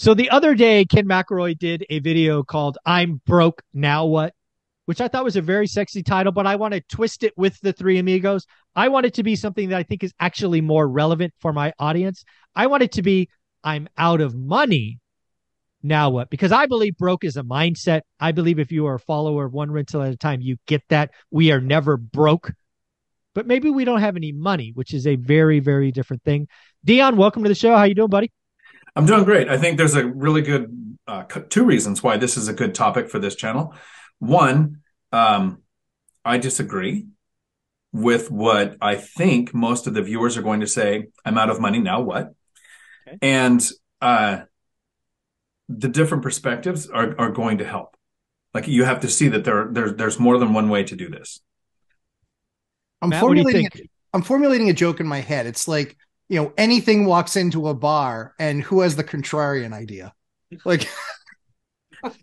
So the other day, Ken McElroy did a video called I'm Broke, Now What? Which I thought was a very sexy title, but I want to twist it with the Three Amigos. I want it to be something that I think is actually more relevant for my audience. I want it to be I'm out of money. Now what? Because I believe broke is a mindset. I believe if you are a follower of one rental at a time, you get that. We are never broke, but maybe we don't have any money, which is a very, very different thing. Dion, welcome to the show. How you doing, buddy? I'm doing great. I think there's a really good two reasons why this is a good topic for this channel. One, I disagree with what I think most of the viewers are going to say. I'm out of money now. What? Okay. And the different perspectives are going to help. Like you have to see that there's more than one way to do this. Matt, what do you think? I'm formulating a joke in my head. It's like, anything walks into a bar and who has the contrarian idea? Like,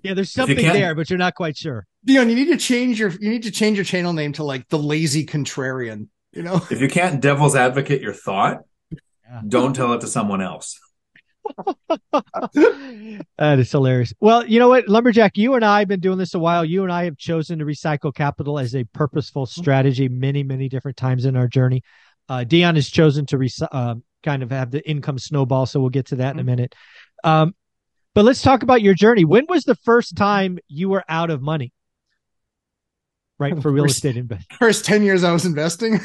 yeah, there's something there, but you're not quite sure. Dion, you need to change your channel name to like the lazy contrarian, If you can't devil's advocate your thought, don't tell it to someone else. That is hilarious. Well, you know what, Lumberjack, you and I have been doing this a while. You and I have chosen to recycle capital as a purposeful strategy many, many different times in our journey. Dion has chosen to kind of have the income snowball, so we'll get to that in a minute. But let's talk about your journey. When was the first time you were out of money? Right, for real estate investing. First 10 years I was investing.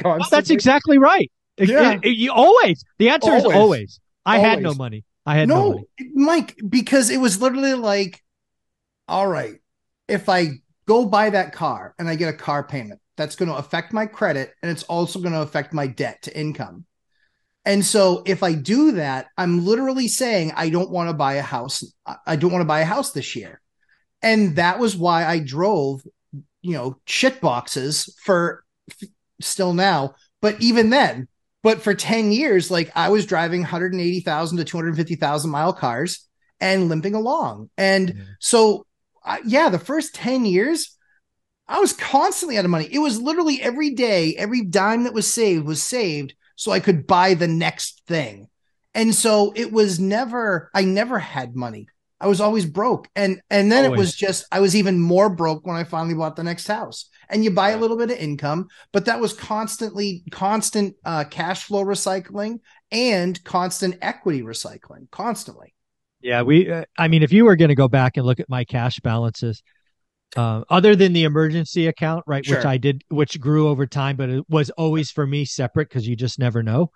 Well, that's exactly right. Yeah. You always. The answer is always. I Always. had no money. I had no money. Mike, because it was literally like, all right, if I go buy that car and I get a car payment, that's going to affect my credit and it's also going to affect my debt to income. And so if I do that, I'm literally saying I don't want to buy a house. I don't want to buy a house this year. And that was why I drove, shit boxes for still now. But even then, for 10 years, like I was driving 180,000 to 250,000 mile cars and limping along. And so, the first 10 years, I was constantly out of money. It was literally every day, every dime that was saved so I could buy the next thing. And so I never had money. I was always broke. And then It was just, I was even more broke when I finally bought the next house. And you buy a little bit of income, but that was constant cash flow recycling and constant equity recycling constantly. Yeah, if you were going to go back and look at my cash balances, other than the emergency account, right, Sure. which I did, which grew over time, but it was always for me separate because you just never know.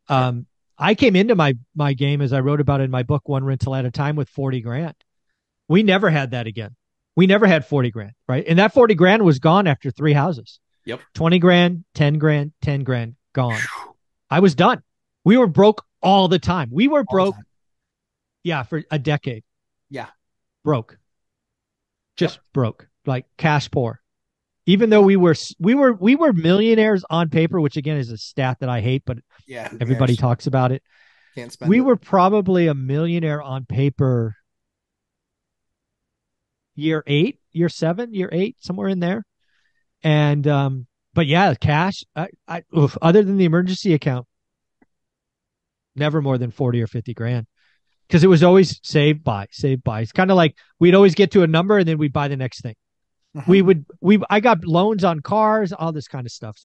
I came into my game, as I wrote about in my book, One Rental at a Time, with 40 grand. We never had that again. We never had 40 grand, right? And that 40 grand was gone after 3 houses. Yep. 20 grand, 10 grand, 10 grand, gone. I was done. We were broke all the time. We were broke. Yeah, for a decade. Yeah. Broke. Just broke, like cash poor. Even though we were millionaires on paper, which again is a stat that I hate, but everybody talks about it. Can't spend we it. were probably a millionaire on paper year 8, year 7, year 8, somewhere in there. And but yeah, cash. Other than the emergency account, never more than 40 or 50 grand. Because it was always save, buy, save, buy. It's kind of like we'd always get to a number and then we'd buy the next thing. I got loans on cars, all this kind of stuff.